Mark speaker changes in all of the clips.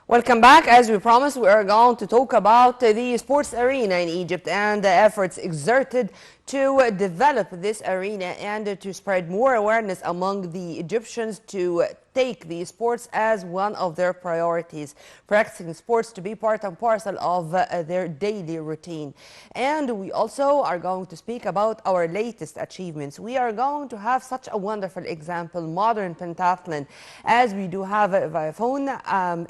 Speaker 1: Welcome back. As we promised, we are going to talk about the sports arena in Egypt and the efforts exerted to develop this arena and to spread more awareness among the Egyptians to take the sports as one of their priorities, practicing sports to be part and parcel of their daily routine. And we also are going to speak about our latest achievements. We are going to have such a wonderful example, modern pentathlon, as we do have via phone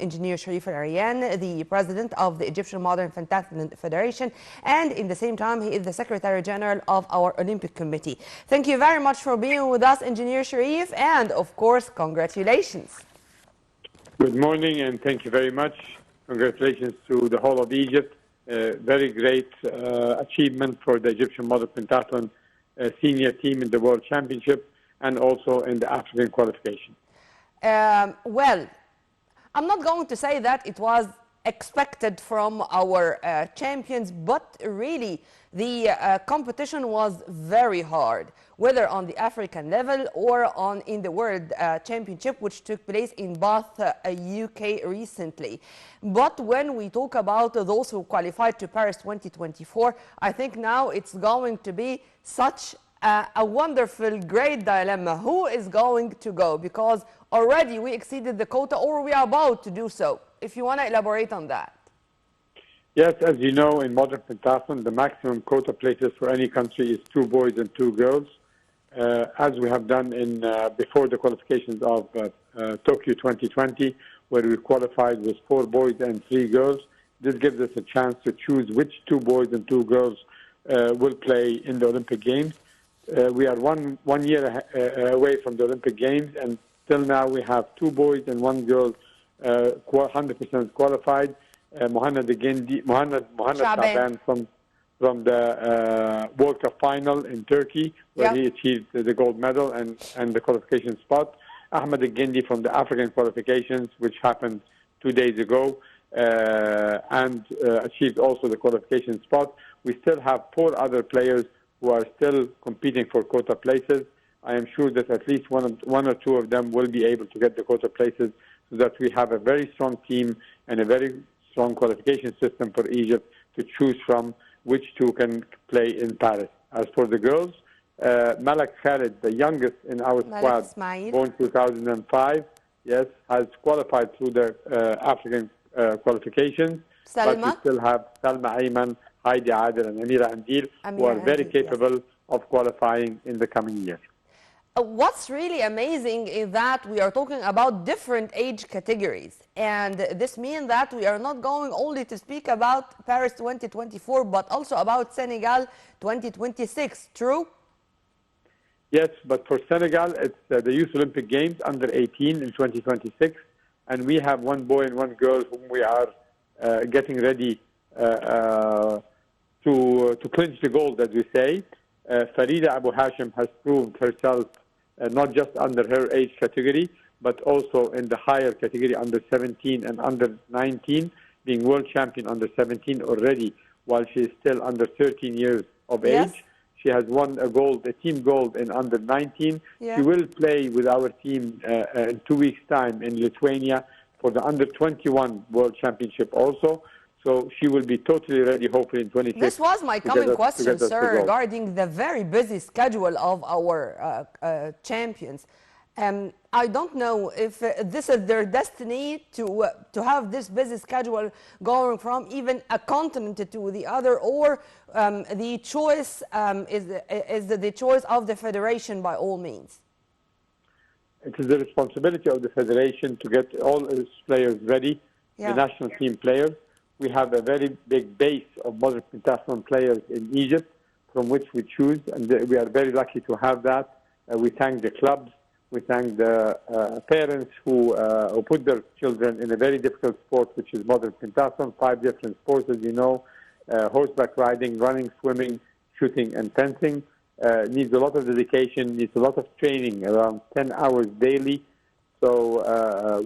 Speaker 1: engineer Sherif Eryan, the president of the Egyptian Modern Pentathlon Federation, and in the same time he is the Secretary General of our Olympic Committee. Thank you very much for being with us, Engineer Sherif, and of course, congratulations.
Speaker 2: Good morning, and thank you very much. Congratulations to the whole of Egypt. Very great achievement for the Egyptian Modern Pentathlon senior team in the World Championship and also in the African qualification.
Speaker 1: Well, I'm not going to say that it was expected from our champions, but really the competition was very hard, whether on the African level or in the World Championship, which took place in Bath, UK recently. But when we talk about those who qualified to Paris 2024, I think now it's going to be such a wonderful, great dilemma. Who is going to go? Because already we exceeded the quota, or we are about to do so. If you want to elaborate on that.
Speaker 2: Yes, as you know, in modern pentathlon, the maximum quota places for any country is 2 boys and 2 girls. As we have done in before the qualifications of Tokyo 2020, where we qualified with 4 boys and 3 girls. This gives us a chance to choose which 2 boys and 2 girls will play in the Olympic Games. We are one year away from the Olympic Games, and till now we have 2 boys and 1 girl 100% qualified. Mohamed Shaban from the World Cup final in Turkey, where he achieved the gold medal and the qualification spot. Ahmed Al-Gindi from the African qualifications, which happened 2 days ago, and achieved also the qualification spot. We still have 4 other players who are still competing for quota places. I am sure that at least one or 2 of them will be able to get the quota places, so that we have a very strong team and a very strong qualification system for Egypt to choose from which 2 can play in Paris. As for the girls, Malak Khalid, the youngest in our squad, born 2005, yes, has qualified through the African qualifications. But we still have Salma Ayman, Heidi Adel, and Amira Andil, who are very capable of qualifying in the coming year.
Speaker 1: What's really amazing is that we are talking about different age categories, and this means that we are not going only to speak about Paris 2024, but also about Senegal 2026, true?
Speaker 2: Yes, but for Senegal, it's the Youth Olympic Games under 18 in 2026, and we have 1 boy and 1 girl whom we are getting ready to clinch the gold, as we say. Farida Abu Hashim has proved herself not just under her age category, but also in the higher category under 17 and under 19, being world champion under 17 already, while she is still under 13 years of age. She has won a team gold in under 19. She will play with our team in 2 weeks' time in Lithuania for the under 21 world championship also. So she will be totally ready, hopefully, in 26.
Speaker 1: This was my common question, sir, regarding the very busy schedule of our champions. I don't know if this is their destiny to have this busy schedule going from even a continent to the other, or the choice is the choice of the federation by all means.
Speaker 2: It is the responsibility of the federation to get all its players ready, the national team players. We have a very big base of modern pentathlon players in Egypt from which we choose, and we are very lucky to have that. We thank the clubs, we thank the parents who put their children in a very difficult sport, which is modern pentathlon, 5 different sports, as you know, horseback riding, running, swimming, shooting, and fencing. Needs a lot of dedication, needs a lot of training, around 10 hours daily. So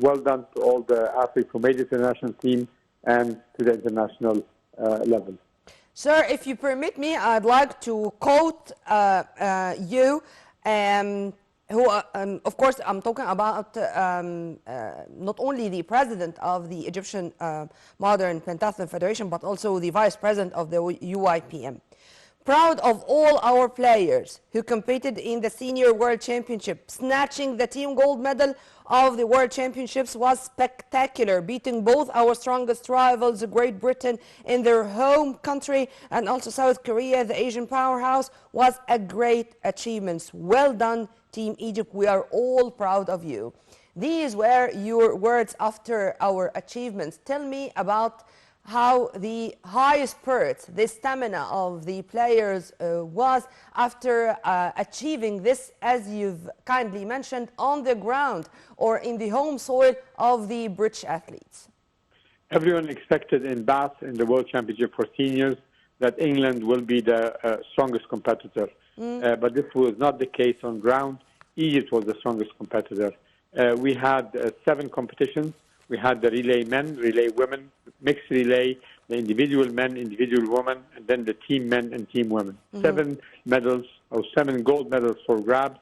Speaker 2: well done to all the athletes who made it to the national team and to the international level.
Speaker 1: Sir, if you permit me, I'd like to quote you who, of course, I'm talking about not only the president of the Egyptian Modern Pentathlon Federation, but also the vice president of the UIPM. Proud of all our players who competed in the Senior World Championship. Snatching the team gold medal of the World Championships was spectacular, beating both our strongest rivals, Great Britain, in their home country, and also South Korea, the Asian powerhouse, was a great achievement. Well done, Team Egypt. We are all proud of you. These were your words after our achievements. Tell me about how the high spirits, the stamina of the players was after achieving this, as you've kindly mentioned, on the ground or in the home soil of the British athletes.
Speaker 2: Everyone expected in Bath in the World Championship for seniors that England will be the strongest competitor. But this was not the case on ground. Egypt was the strongest competitor. We had 7 competitions. We had the relay men, relay women, mixed relay, the individual men, individual women, and then the team men and team women. 7 medals, or 7 gold medals for grabs.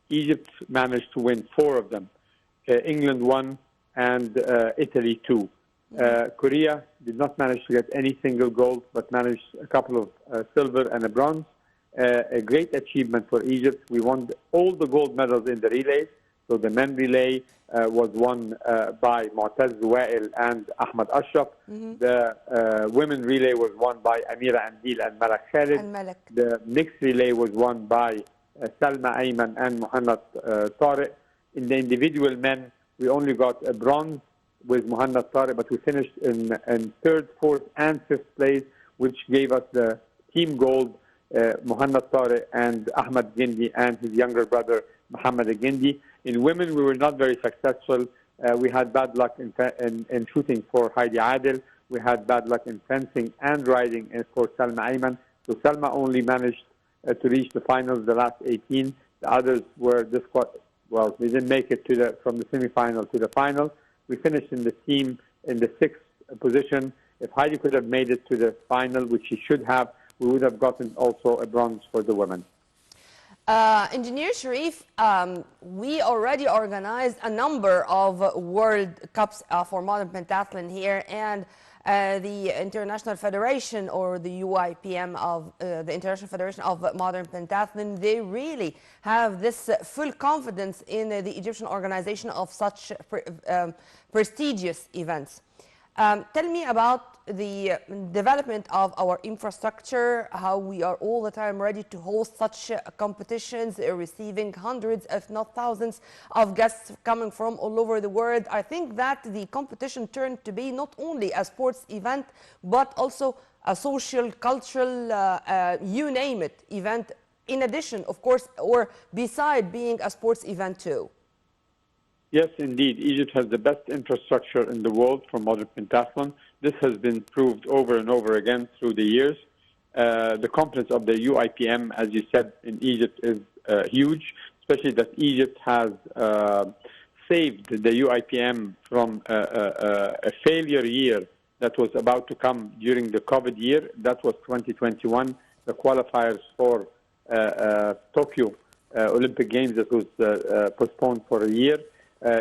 Speaker 2: Egypt managed to win 4 of them. England won, and Italy 2. Korea did not manage to get any single gold, but managed a couple of silver and a bronze. A great achievement for Egypt. We won all the gold medals in the relays. So the men relay was won by Mu'taz Wa'il and Ahmad Ashraf. The women relay was won by Amira Andil and Malak Khalid. The mixed relay was won by Salma Ayman and Muhammad Tariq. In the individual men, we only got a bronze with Muhammad Tariq, but we finished in 3rd, 4th, and 5th place, which gave us the team gold, Muhammad Tariq and Ahmad Gindi and his younger brother, Muhammad Gindi. In women, we were not very successful. We had bad luck in shooting for Heidi Adil. We had bad luck in fencing and riding for Salma Ayman. So Salma only managed to reach the finals, the last 18. The others were well, they didn't make it from the semifinal to the final. We finished in the team in the 6th position. If Heidi could have made it to the final, which she should have, we would have gotten also a bronze for the women.
Speaker 1: Engineer Sherif, we already organized a number of World Cups for modern pentathlon here, and the International Federation, or the UIPM of the International Federation of Modern Pentathlon, they really have this full confidence in the Egyptian organization of such prestigious events. Tell me about the development of our infrastructure, how we are all the time ready to host such competitions, receiving hundreds, if not thousands, of guests coming from all over the world. I think that the competition turned to be not only a sports event, but also a social, cultural, you name it, event, in addition, of course, or beside being a sports event too.
Speaker 2: Yes, indeed. Egypt has the best infrastructure in the world for modern pentathlon. This has been proved over and over again through the years. The competence of the UIPM, as you said, in Egypt is huge, especially that Egypt has saved the UIPM from a failure year that was about to come during the COVID year. That was 2021, the qualifiers for Tokyo Olympic Games that was postponed for a year.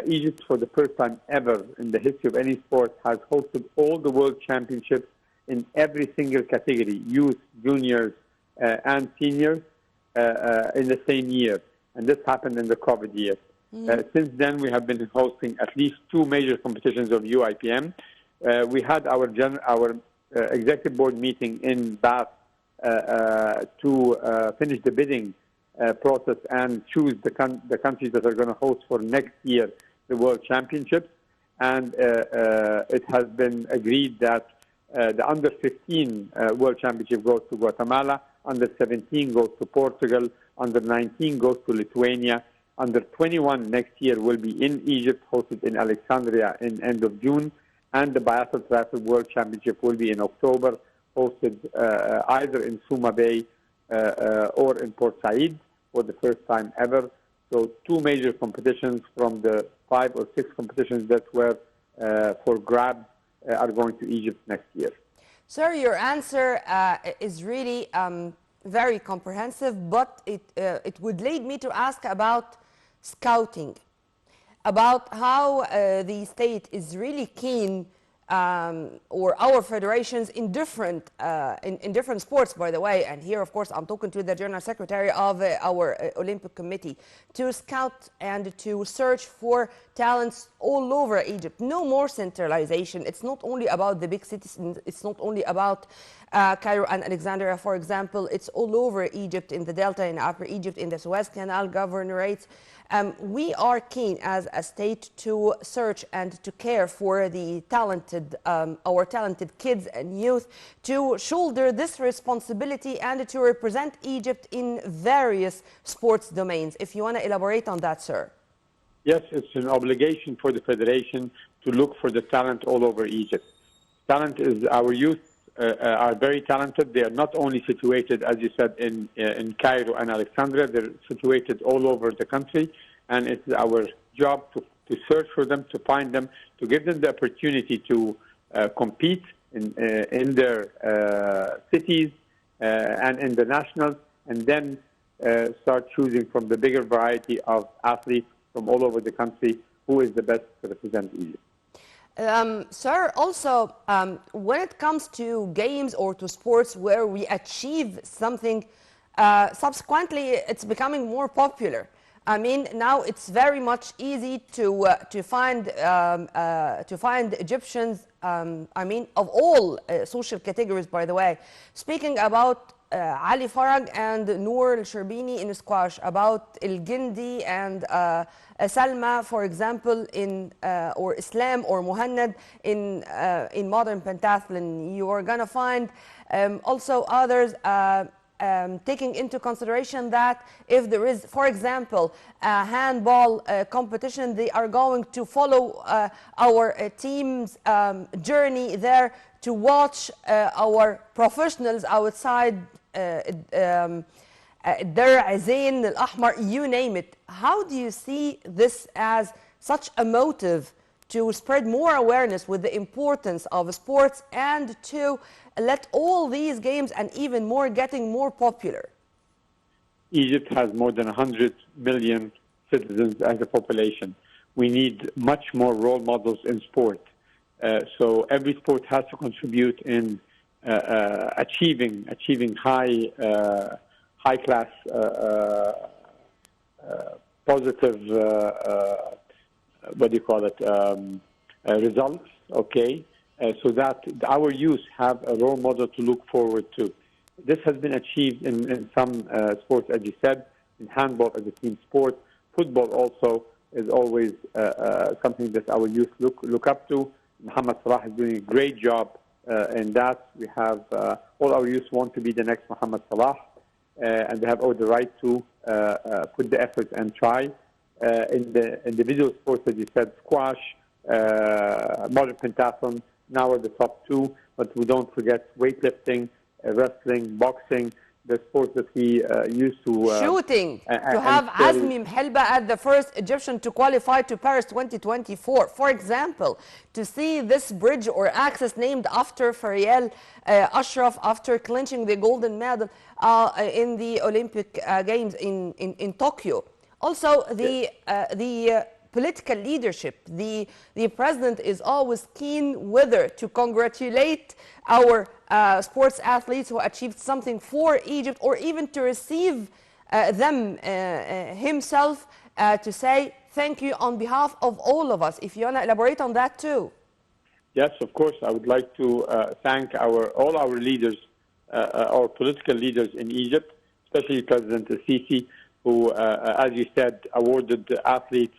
Speaker 2: Egypt, for the first time ever in the history of any sport, has hosted all the world championships in every single category, youth, juniors, and seniors, in the same year. And this happened in the COVID year. Since then, we have been hosting at least 2 major competitions of UIPM. We had our executive board meeting in Bath to finish the bidding process and choose the countries that are going to host for next year the World Championships. And it has been agreed that the Under-15 World Championship goes to Guatemala, Under-17 goes to Portugal, Under-19 goes to Lithuania, Under-21 next year will be in Egypt, hosted in Alexandria in end of June, and the Biathlon Triathlon World Championship will be in October, hosted either in Suma Bay or in Port Said for the first time ever. So 2 major competitions from the 5 or 6 competitions that were for grabs are going to Egypt next year.
Speaker 1: Sir, your answer is really very comprehensive, but it would lead me to ask about scouting, about how the state is really keen, or our federations in different in different sports, by the way. And here, of course, I'm talking to the General Secretary of our Olympic Committee, to scout and to search for talents all over Egypt. No more centralization. It's not only about the big cities. It's not only about Cairo and Alexandria, for example. It's all over Egypt, in the Delta, in Upper Egypt, in the Suez Canal governorates. We are keen as a state to search and to care for the talented, our talented kids and youth, to shoulder this responsibility and to represent Egypt in various sports domains. If you want to elaborate on that, sir.
Speaker 2: Yes, it's an obligation for the Federation to look for the talent all over Egypt. Talent is our youth. Are very talented. They are not only situated, as you said, in Cairo and Alexandria. They're situated all over the country, and it's our job to search for them, to find them, to give them the opportunity to compete in their cities and in the nationals, and then start choosing from the bigger variety of athletes from all over the country who is the best to represent Egypt.
Speaker 1: Sir, also, when it comes to games or to sports where we achieve something, subsequently it's becoming more popular. I mean, now it's very much easy to find Egyptians. I mean, of all social categories, by the way. Speaking about Ali Farag and Noor Al-Sherbini in squash, about El Gindi and Salma, for example, in or Islam or Muhannad in modern pentathlon. You are gonna find also others taking into consideration that if there is, for example, a handball competition, they are going to follow our team's journey there to watch our professionals outside Dar Azain, Al Ahmar, you name it. How do you see this as such a motive to spread more awareness with the importance of sports and to let all these games and even more getting more popular?
Speaker 2: Egypt has more than 100 million citizens as a population. We need much more role models in sport. So every sport has to contribute in achieving high class positive what do you call it results. Okay, so that our youth have a role model to look forward to. This has been achieved in some sports, as you said, in handball as a team sport. Football also is always something that our youth look up to. Mohamed Salah is doing a great job in that. We have all our youth want to be the next Mohamed Salah, and they have all the right to put the effort and try. In the individual sports, as you said, squash, modern pentathlon, now are the top two, but we don't forget weightlifting, wrestling, boxing, the sports that we used to...
Speaker 1: Shooting, to have Azmi Mhelba as the first Egyptian to qualify to Paris 2024. For example, to see this bridge or access named after Fariel Ashraf after clinching the golden medal in the Olympic Games in Tokyo. Also, the political leadership, the president is always keen whether to congratulate our sports athletes who achieved something for Egypt, or even to receive them himself to say thank you on behalf of all of us. If you want to elaborate on that too.
Speaker 2: Yes, of course. I would like to thank all our leaders, our political leaders in Egypt, especially President Sisi, who, as you said, awarded the athletes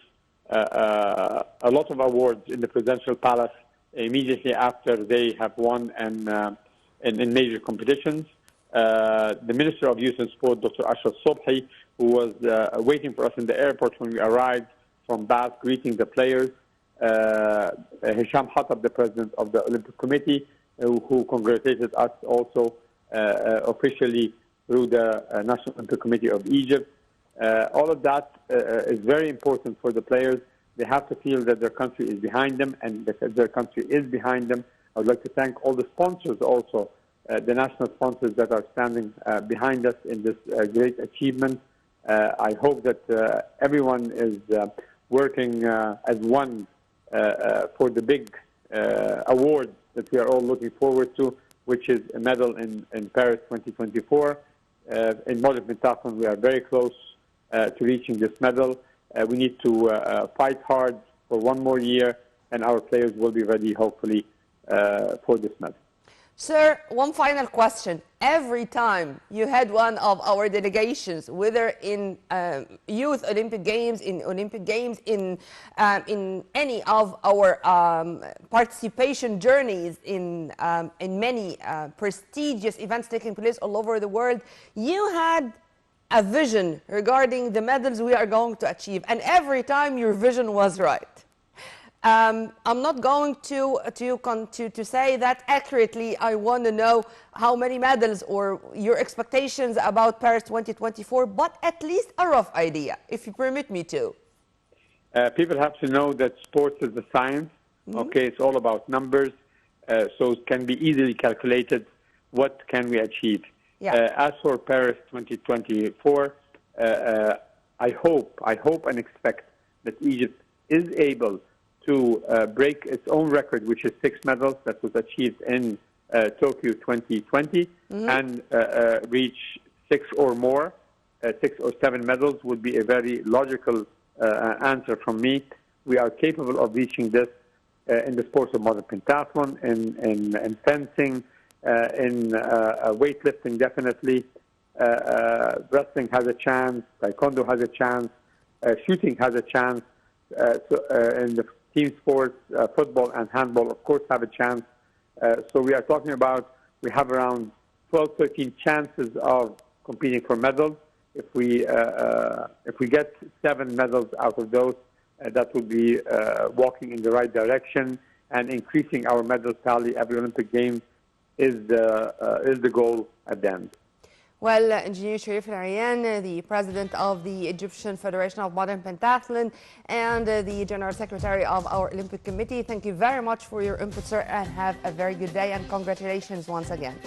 Speaker 2: a lot of awards in the presidential palace immediately after they have won in major competitions. The Minister of Youth and Sport, Dr. Ashraf Sobhi, who was waiting for us in the airport when we arrived from Bath, greeting the players. Hisham Hatab, the President of the Olympic Committee, who congratulated us also officially through the National Olympic Committee of Egypt. All of that is very important for the players. They have to feel that their country is behind them, and that their country is behind them. I would like to thank all the sponsors also, the national sponsors that are standing behind us in this great achievement. I hope that everyone is working as one for the big award that we are all looking forward to, which is a medal in Paris 2024. In modern pentathlon, we are very close to reaching this medal. We need to fight hard for one more year, and our players will be ready, hopefully, for this medal.
Speaker 1: Sir, one final question. Every time you had one of our delegations, whether in Youth Olympic Games, in any of our participation journeys in many prestigious events taking place all over the world, you had a vision regarding the medals we are going to achieve, and every time your vision was right. I'm not going to say that accurately. I want to know how many medals or your expectations about Paris 2024, but at least a rough idea, if you permit me to.
Speaker 2: People have to know that sports is a science. Okay, it's all about numbers, so it can be easily calculated what can we achieve.
Speaker 1: Yeah.
Speaker 2: As for Paris 2024, I hope and expect that Egypt is able to break its own record, which is 6 medals that was achieved in Tokyo 2020, and reach 6 or more. 6 or 7 medals would be a very logical answer from me. We are capable of reaching this in the sports of modern pentathlon, in fencing, in weightlifting, definitely. Wrestling has a chance, taekwondo has a chance, shooting has a chance, in the team sports, football and handball, of course, have a chance. So we are talking about, we have around 12, 13 chances of competing for medals. If we get 7 medals out of those, that would be walking in the right direction, and increasing our medal tally every Olympic Games is the goal at the end.
Speaker 1: Well, Engineer Sherif Eryan, the president of the Egyptian Federation of Modern Pentathlon and the General Secretary of our Olympic Committee, thank you very much for your input, sir, and have a very good day, and congratulations once again.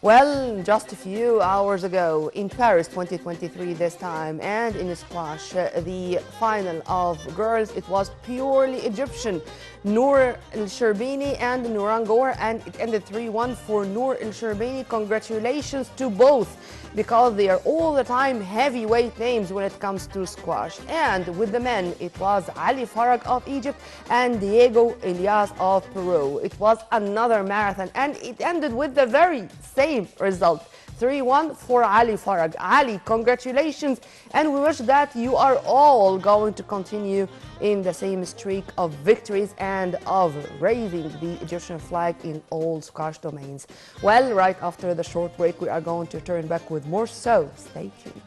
Speaker 1: Well, just a few hours ago in Paris 2023 this time, and in squash, the final of girls, it was purely Egyptian. Noor El Sherbini and Nouran Gour, and it ended 3-1 for Noor El Sherbini. Congratulations to both, because they are all the time heavyweight names when it comes to squash. And with the men, it was Ali Farag of Egypt and Diego Elias of Peru. It was another marathon, and it ended with the very same result. 3-1 for Ali Farag. Ali, congratulations, and we wish that you are all going to continue in the same streak of victories and of raising the Egyptian flag in all squash domains. Well, right after the short break, we are going to turn back with more, so stay tuned.